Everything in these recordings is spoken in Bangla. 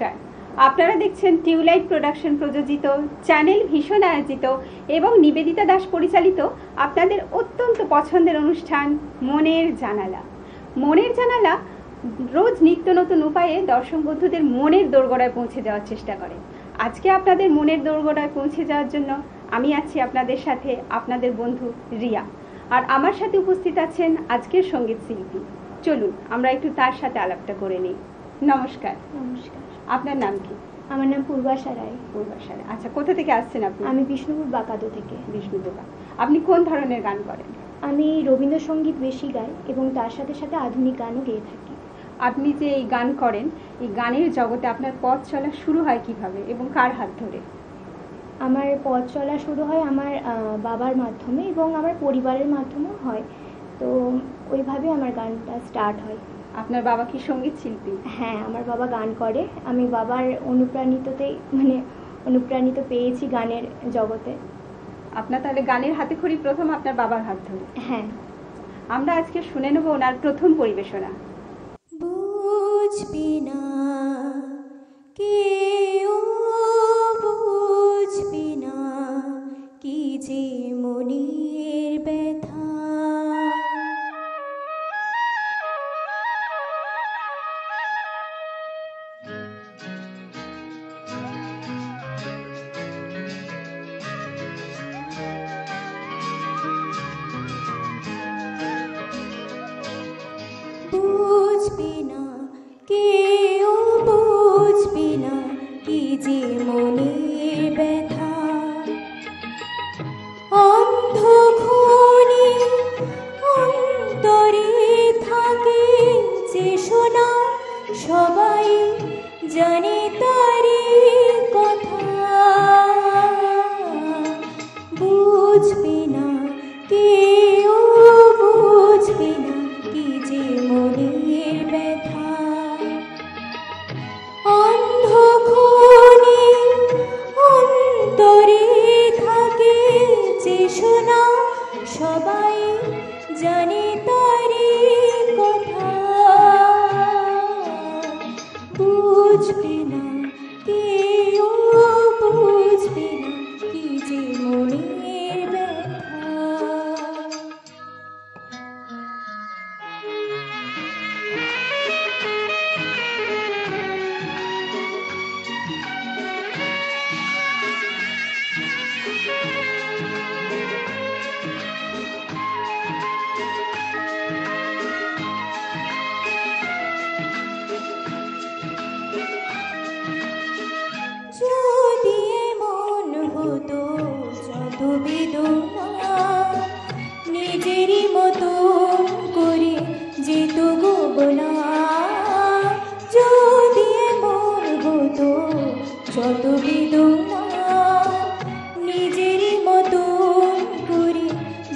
নমস্কার, আপনারা দেখছেন টিউলাইট প্রোডাকশন প্রযোজিত চ্যানেল ভীষণ আয়োজিত এবং নিবেদিতা দাস পরিচালিত আপনাদের অত্যন্ত পছন্দের অনুষ্ঠান মনের জানালা। মনের জানালা রোজ নিত্য নতুন উপায়ে দর্শক বন্ধুদের মনের দোরগোড়ায় পৌঁছে দেওয়ার চেষ্টা করে। আজকে আপনাদের মনের দোরগোড়ায় পৌঁছে যাওয়ার জন্য আমি আছি আপনাদের সাথে, আপনাদের বন্ধু রিয়া। আর আমার সাথে উপস্থিত আছেন আজকের সঙ্গীত শিল্পী। চলুন আমরা একটু তার সাথে আলাপটা করে নিই। নমস্কার। নমস্কার। আপনার নাম কি? আমার নাম পূর্বাশা রায়। পূর্বাশা রায়। আচ্ছা, কোথা থেকে আসছেন আপনি? আমি বিষ্ণুপুর বাকাদো থেকে। বিষ্ণুপুর। আপনি কোন ধরনের গান করেন? আমি রবীন্দ্রসঙ্গীত বেশি গাই এবং তার সাথে সাথে আধুনিক গানও গেয়ে থাকি। আপনি যে এই গান করেন, এই গানের জগতে আপনার পথ চলা শুরু হয় কিভাবে এবং কার হাত ধরে? আমার পথ চলা শুরু হয় আমার বাবার মাধ্যমে এবং আমার পরিবারের মাধ্যমেও হয়, তো ওইভাবে আমার গানটা স্টার্ট হয়। আপনার বাবা কি সঙ্গীত শিল্পী? হ্যাঁ, আমার বাবা গান করে। আমি বাবার অনুপ্রাণিত পেয়েছি গানের জগতে। আপনার তাহলে গানের হাতে খড়ি প্রথম আপনার বাবার হাত ধরে? হ্যাঁ। আমরা আজকে শুনে নেব ওনার প্রথম পরিবেশনা। বুঝবি না কেউ, বুঝবি না কি যে মনের ব্যথা, বুঝবি না কেউ, বুঝবি না কি যে মনের ব্যথা, অন্ধ অন্তরে থাকে যে শোনা, সবাই জানে তারি কথা, বুঝবি না কেউ, বুঝবি না কি যে মনের ব্যথা, অন্তরে থাকে যে শোনা, সবাই জানে তারি কথা, বুঝবি না কেউ, বুঝবি না কি যে মনের ব্যথা। যদি এমন হতো যত বেদনা নিজেরই মতো করে যেত গোবনা, যদি এমন হতো যত বেদনা নিজেরই মতো করে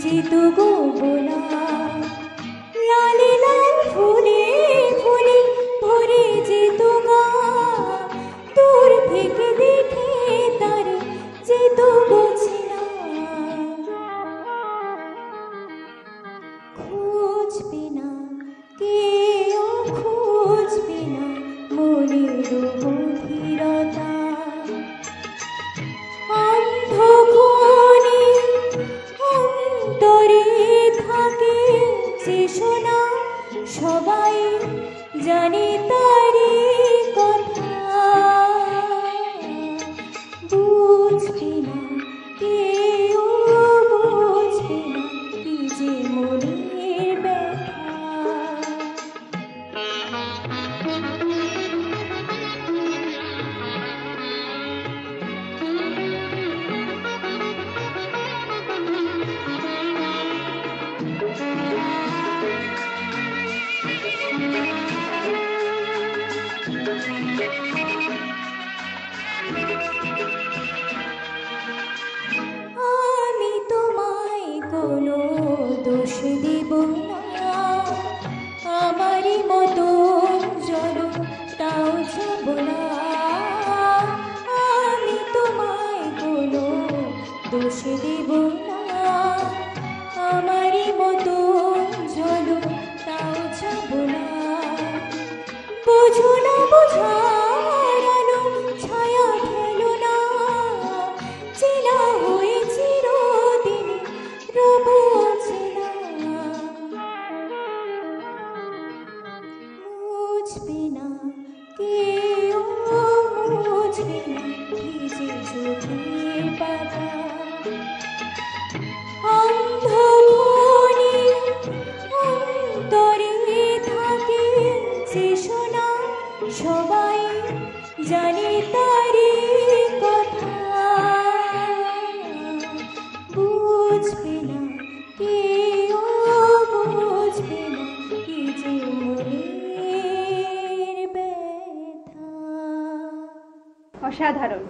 যেত গোবনা, লালে লাল ফুলে ফুলে ভরে যেত গা, দূর থেকে দেখে তার যেত বোঝে না, খুঁজবি না কেউ, খুঁজবি না মনের গভীরতা, অন্তরে থাকে যে শোনা, সবাই জানে তারি কথা, বুঝবি না কেউ, বুঝবি না কি যে মনের ব্যথা। আমি তোমায় কোনো দোষ দেব না, আমারই মতো চলো তাও যাব না, আমি তোমায় কোনো দোষ দেব না, আমারই মতো চলো তাও যাব না, বোঝো না বোঝার অসাধারণ।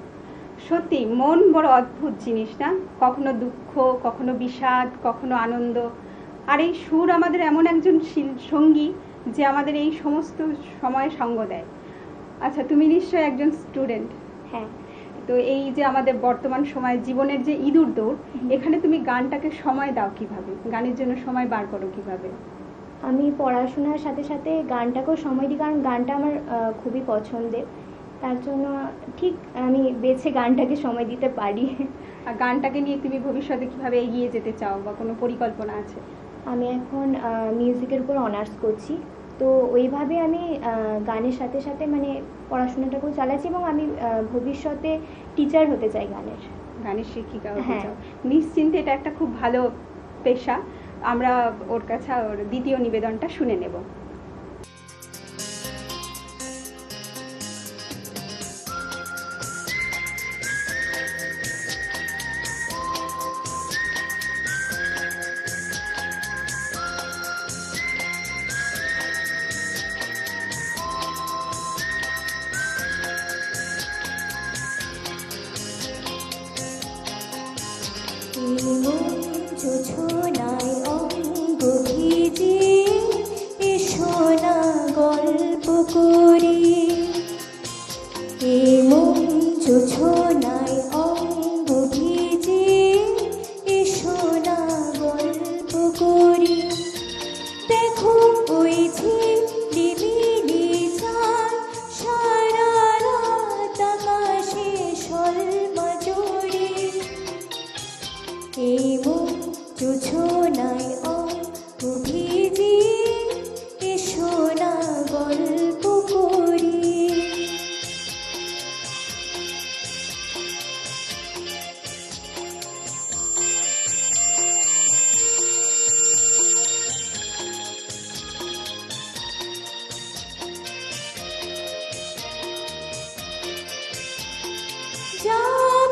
সত্যি মন বড় অদ্ভুত জিনিস না, কখনো দুঃখ, কখনো বিষাদ, কখনো আনন্দ। আর এই সুর আমাদের এমন একজন সঙ্গী যে আমাদের এই সমস্ত সময়ে সঙ্গ দেয়। আচ্ছা, তুমি নিশ্চয়ই একজন স্টুডেন্ট। হ্যাঁ। তো এই যে আমাদের বর্তমান সময় জীবনের যে ইঁদুর দৌড়, এখানে তুমি গানটাকে সময় দাও কিভাবে, গানের জন্য সময় বার করো কিভাবে? আমি পড়াশোনার সাথে সাথে গানটাকেও সময় দিই, কারণ গানটা আমার খুবই পছন্দের। তার জন্য ঠিক আমি বেছে গানটাকে সময় দিতে পারি। আর গানটাকে নিয়ে তুমি ভবিষ্যতে কিভাবে এগিয়ে যেতে চাও বা কোনো পরিকল্পনা আছে? আমি এখন মিউজিকের উপর অনার্স করছি, তো ওইভাবে আমি গানের সাথে সাথে মানে পড়াশোনাটাকেও চালাচ্ছি, এবং আমি ভবিষ্যতে টিচার হতে চাই গানের শিক্ষিকা হতে হ্যাঁ। চাও। নিশ্চিন্তে এটা একটা খুব ভালো পেশা। আমরা ওর কাছে ওর দ্বিতীয় নিবেদনটা শুনে নেব। জোছনায় অঙ্গ ভিজে এসো না গল্প করি, এমন জোছনায় অঙ্গ ভিজে এসো না গল্প করি। দেখো ওই ঝিলিমিলি চাঁদ সারা রাত আকাশে সলমা জোরে, এই মন জোছনায় অঙ্গ ভিজে এসো না গল্প করি। যা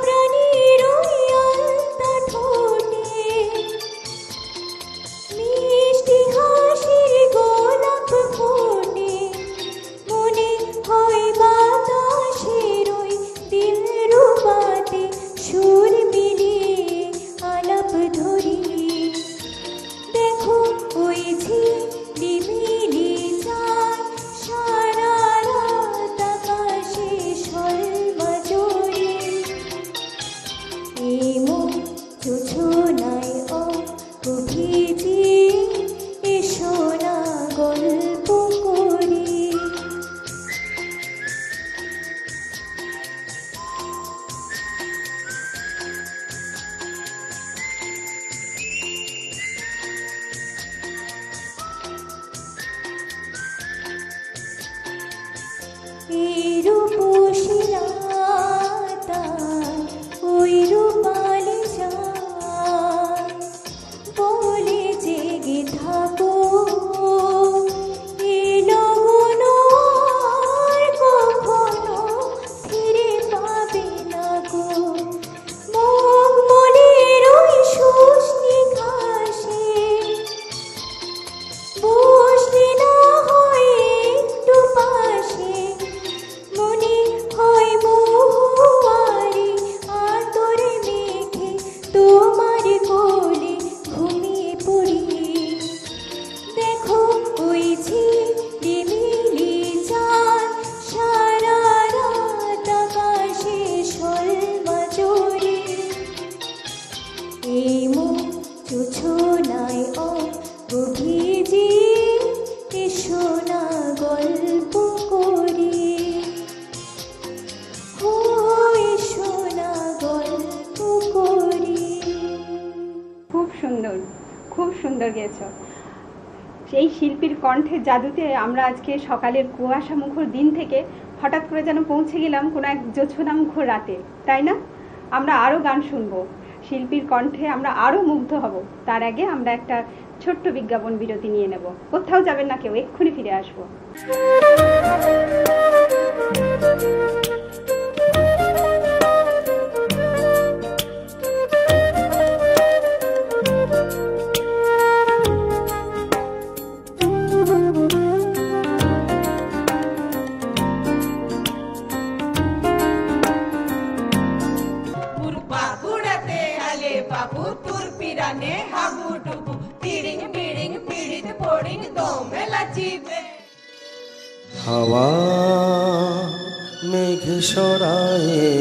প্রাণীর ওই আলতা ঠোঁটে মিষ্টি হাসির গোলাপ ফোটে, মনে হয় বাতাসের ওই দিলরুবাতে সুর মিলিয়ে আলাপ ধরি। দেখো ওই ঝিলিমিলি চাঁদ সারা রাত আকাশে সলমা জোরে, এই মন জোছনায় অঙ্গ ভিজে এসো না গল্প করি। এই রূপসী রাতা ওই রূপালি চাঁদ বলে জেগে থাকো, এ লগন আর কখনো ফিরে পাবে না গো। মখমলের ওই শুষ্নি ঘাসে বসলে না হয় একটু পাশে, মনে হয় মহুয়ারি আতরে মেখে তোমার কোলে ঘুমিয়ে পড়ি। দেখো ওই ঝিলিমিলি চাঁদ সারা রাত আকাশে সলমা জোরে, এই মন জোছনায় অঙ্গ ভিজে এসো না গল্প করি। ও এসো না গল্প করি। খুব সুন্দর, খুব সুন্দর গেয়েছো। সেই শিল্পীর কণ্ঠের জাদুতে আমরা আজকে সকালের কুয়াশা মুখর দিন থেকে হঠাৎ করে যেন পৌঁছে গেলাম কোনো এক জোছনা মুখর রাতে, তাই না? আমরা আরও গান শুনবো, শিল্পীর কণ্ঠে আমরা আরও মুগ্ধ হব। তার আগে আমরা একটা ছোট্ট বিজ্ঞাপন বিরতি নিয়ে নেব। কোথাও যাবেন না কেউ, এক্ষুনি ফিরে আসবো। হাওয়া মেঘ সরায়ে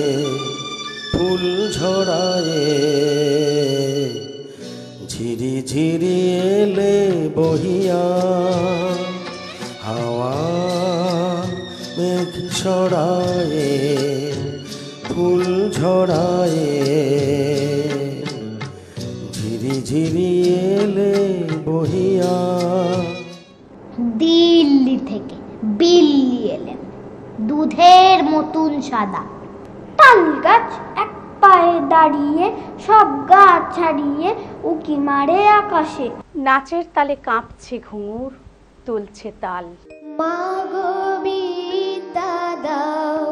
ফুল ঝরায়ে ঝিরি ঝিরি এলে বহিয়া হাওয়া মেঘ সরায়ে ফুল ঝরায়ে ঝিরি ঝিরি এলে বহিয়া। দিল্লি থেকে বিল্লি এলেন, দুধের মতন সাদা। তাল গাছ এক পায়ে দাঁড়িয়ে, সব গাছ ছাড়িয়ে উকি মারে আকাশে। নাচের তালে কাঁপছে ঘুঙুর, তুলছে তাল। মা গো বিদ্যা দাও,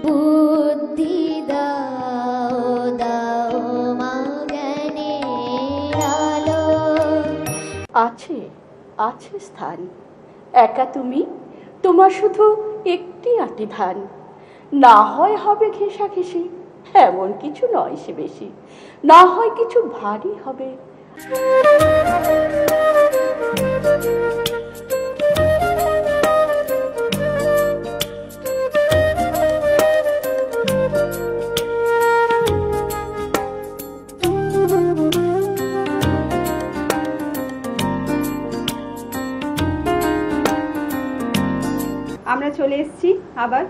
বুদ্ধি দাও, দাও মা জ্ঞানের আলো। আছে আছে স্থান, একা তুমি, তোমার শুধু একটি আটি ধান। না হয় হবে ঘেঁষাঘেঁষি, এমন কিছু নয় সে বেশি। না হয় কিছু ভারী হবে। আমরা চলে এসেছি আবার,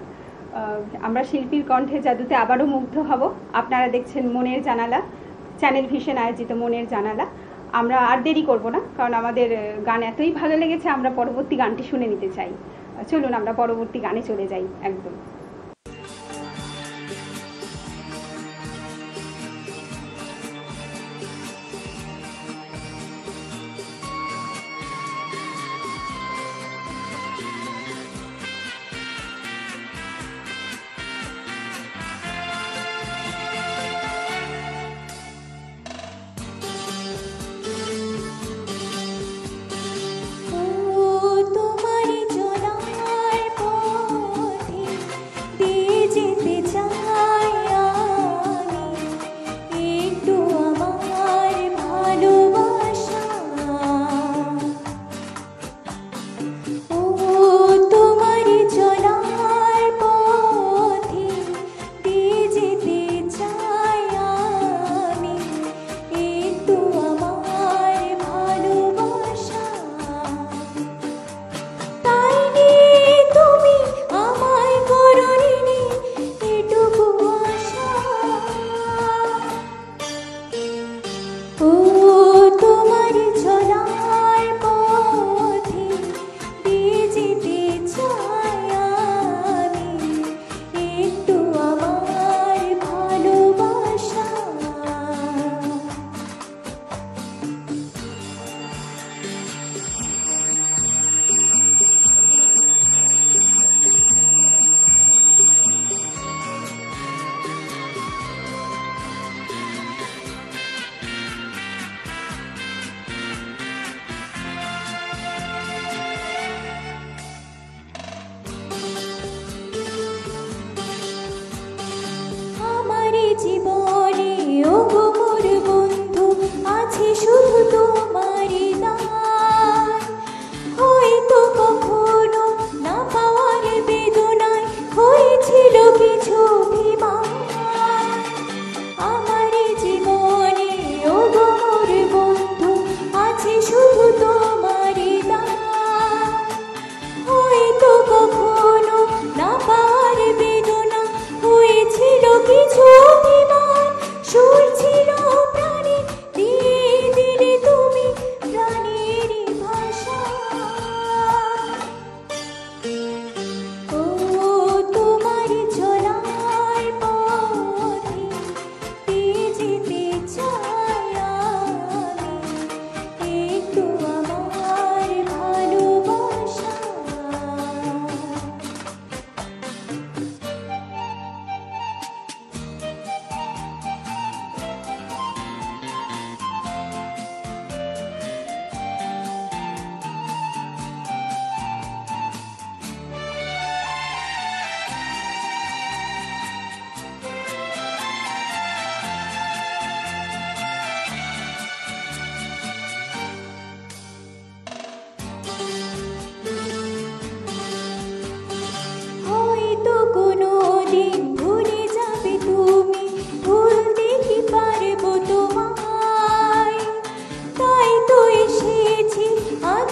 আমরা শিল্পীর কণ্ঠে জাদুতে আবারও মুগ্ধ হব। আপনারা দেখছেন মনের জানালা, চ্যানেল ভিশন আয়োজিত মনের জানালা। আমরা আর দেরি করব না, কারণ আমাদের গান এতই ভালো লেগেছে, আমরা পরবর্তী গানটি শুনে নিতে চাই। চলুন আমরা পরবর্তী গানে চলে যাই একদম। তোমার চলার পথে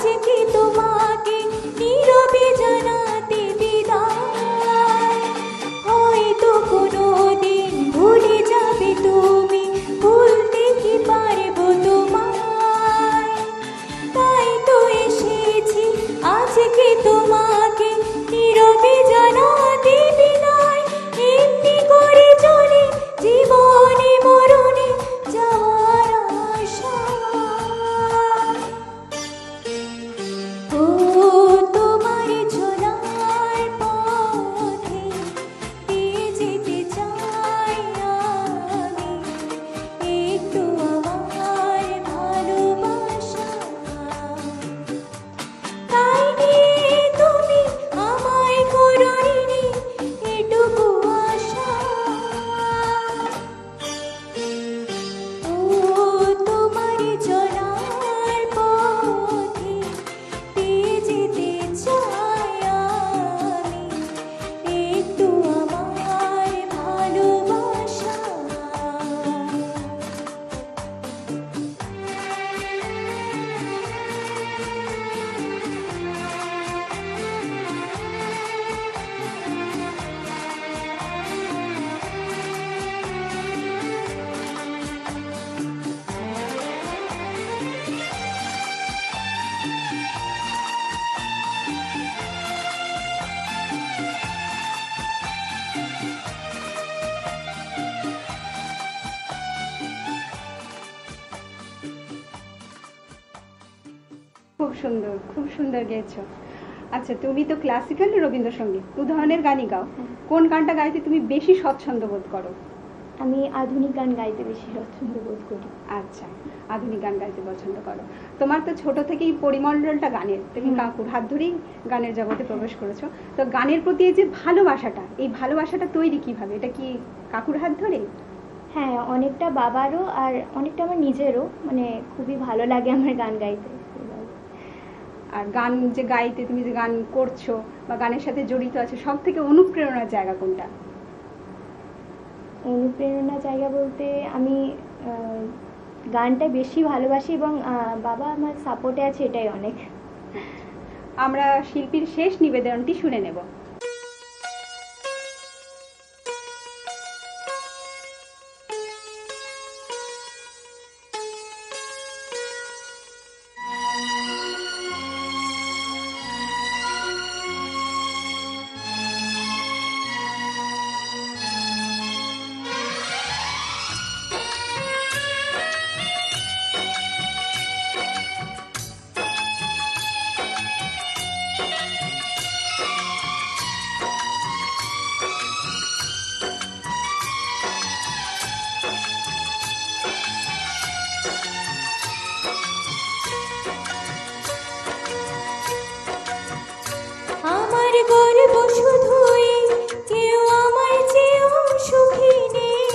আজকে তোমাকে নীরবে জানাতে বিদায়। হয়তো কোনোদিন ভুলে যাবে তুমি, ভুলতে কি পারবো তোমায়। তাই তো এসেছি আজকে তোমাকে নীরবে জানাতে বিদায়। এমনি করে চলে জীবনে মরণে যাওয়ার আশা। ও তোমার ছোলার পথে দিয়ে যেতে চাই আমি, একটু আমার ভালোবাসা। তাই নিয়ে তুমি আমায় করোনি এটুকু আশা। ও তোমার চলার পথে দিয়ে যেতে চাই আমি, একটু আমার ভালোবাসা। খুব সুন্দর, খুব সুন্দর গেয়েছো। আচ্ছা, তুমি তো ক্লাসিক্যাল রবীন্দ্রসঙ্গীত দু ধরনের গানই গাও, কোন গানটা গাইতে তুমি বেশি স্বচ্ছন্দ বোধ করো? আমি আধুনিক গান গাইতে বেশি স্বচ্ছন্দ বোধ করি। আচ্ছা, আধুনিক গান গাইতে পছন্দ করো। তোমার তো ছোট থেকেই পরিমণ্ডলটা গানের, তুমি কাকুর হাত ধরেই গানের জগতে প্রবেশ করেছো। তো গানের প্রতি এই যে ভালোবাসাটা, এই ভালোবাসাটা তৈরি কিভাবে? এটা কি কাকুর হাত ধরে? হ্যাঁ, অনেকটা বাবারও আর অনেকটা আমার নিজেরও, মানে খুবই ভালো লাগে আমার গান গাইতে। আর গান যে গাইতে, তুমি যে গান করছো বা গানের সাথে জড়িত আছে, সব থেকে অনুপ্রেরণার জায়গা কোনটা? অনুপ্রেরণা জায়গা বলতে আমি গানটা বেশি ভালোবাসি এবং বাবা আমার সাপোর্টে আছে, এটাই অনেক। আমরা শিল্পীর শেষ নিবেদনটি শুনে নেব। আমার গর্ব শুধুই কেউ আমার চেয়েও সুখী নেই।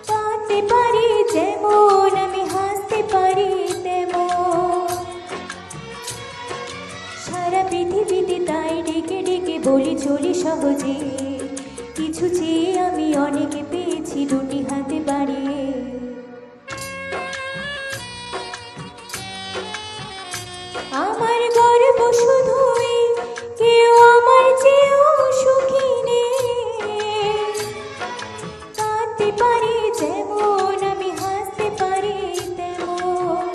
কাঁদতে পারি যেমন, আমি হাসতে পারি তেমন। সারা পৃথিবীতে তাই ডেকে ডেকে বলি চলি সহজে, কিছু চেয়ে আমি অনেকে পেয়েছি দুটি হাতে বাড়িয়ে। আমার গর্ব শুধুই কেউ আমার চেয়েও সুখী নেই। কাঁদতে পারি যেমন, আমি হাসতে পারি তেমন।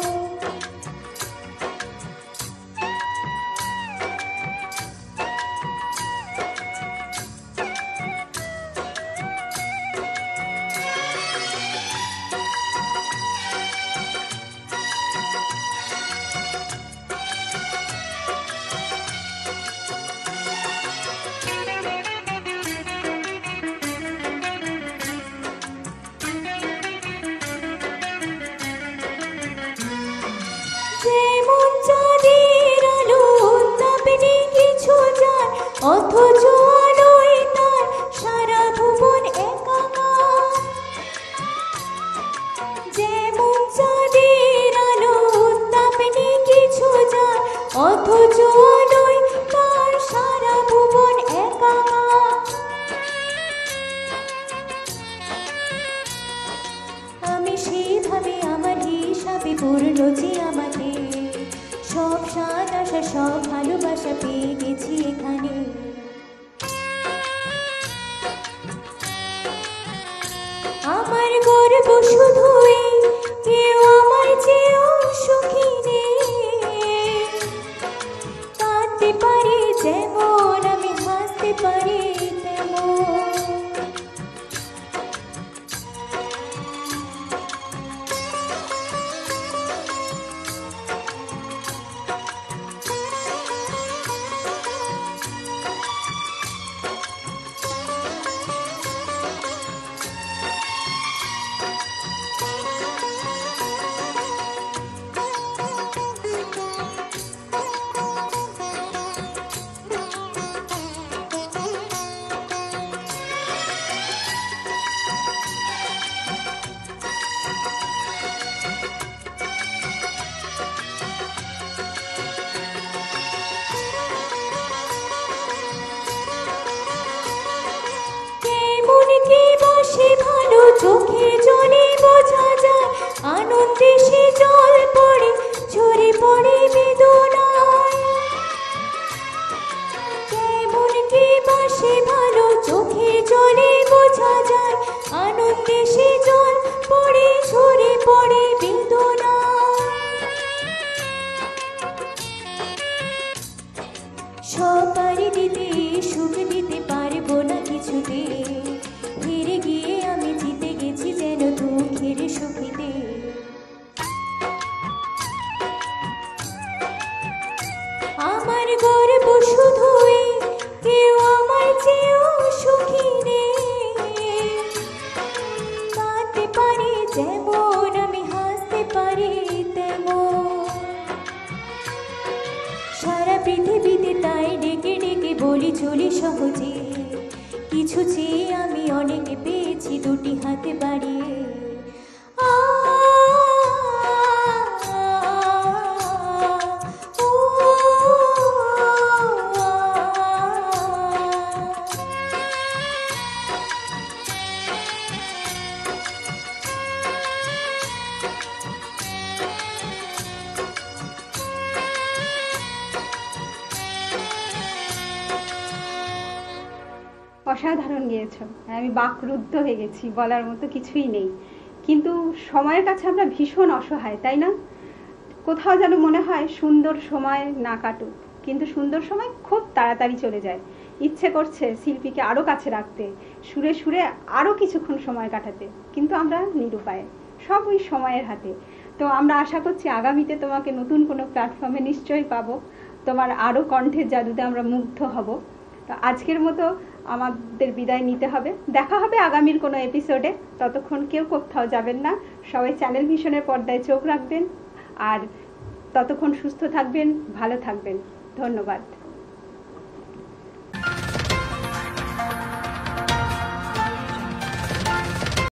যেমন চাঁদের আলো উত্তাপ নেই কিছু যার, অথচ আলোয় তার সারা ভুবন একাকার। যেমন চাঁদের আলো উত্তাপ নেই কিছু যার, অথচ আলোয় তার সারা ভুবন একাকার। আমি সেভাবে আমার হিসাবে পূর্ণ যে আমাকে সব স্বাদ আশা সব ভালোবাসা পেয়ে গেছি এখানে। আমার গর্ব শুধুই কেউ আমার চেয়েও সুখী নেই, কাঁদতে পারি যেমন আমি হাসতে পারি তেমন। ভালো চোখে জলে বোঝা যায়, আনন্দে সে জল পড়ে ঝরে পড়ে বেদনায়। কেমন কি বাসে ভালো চোখে জলে বোঝা যায়, আনন্দে সে জল পড়ে ঝরে পড়ে বেদনায়। সব পারি দিতে সুখ দিতে পারবো না কিছুতে, হেরে গিয়ে আমি জিতে গেছি যেন দুঃখের সুখীতে। আমার গর্ব শুধুই কেউ আমার চেয়েও সুখী নেই, কাঁদতে পারি যেমন আমি হাসতে পারি তেমন। সারা পৃথিবীতে তাই ডেকে ডেকে বলি চলি সহজে, কিছু চেয়ে আমি অনেক পেয়েছি দুটি হাতে বাড়িয়ে। আ ও অসাধারণ গেয়েছো, আমি বাকরুদ্ধ হয়ে গেছি, বলার মতো কিছুই নেই। কিন্তু সময়ের কাছে আমরা ভীষণ অসহায়, তাই না? কোথাও যেন মনে হয় সুন্দর সময় না কাটুক, কিন্তু সুন্দর সময় খুব তাড়াতাড়ি চলে যায়। ইচ্ছে করছে শিল্পীকে আরও কাছে রাখতে, সুরে সুরে আরও কিছুক্ষণ সময় কাটাতে, কিন্তু আমরা নিরুপায়, সব ওই সময়ের হাতে। তো আমরা আশা করছি আগামীতে তোমাকে নতুন কোনো প্ল্যাটফর্মে নিশ্চয়ই পাবো, তোমার আরও কণ্ঠের জাদুতে আমরা মুগ্ধ হব। তো আজকের মতো আমাদের বিদায় নিতে হবে, দেখা হবে আগামীর কোনো এপিসোডে। ততক্ষণ কেউ কোথাও যাবেন না, সবাই চ্যানেল ভিশনের পর্দায় চোখ রাখবেন, আর ততক্ষণ সুস্থ থাকবেন, ভালো থাকবেন। ধন্যবাদ।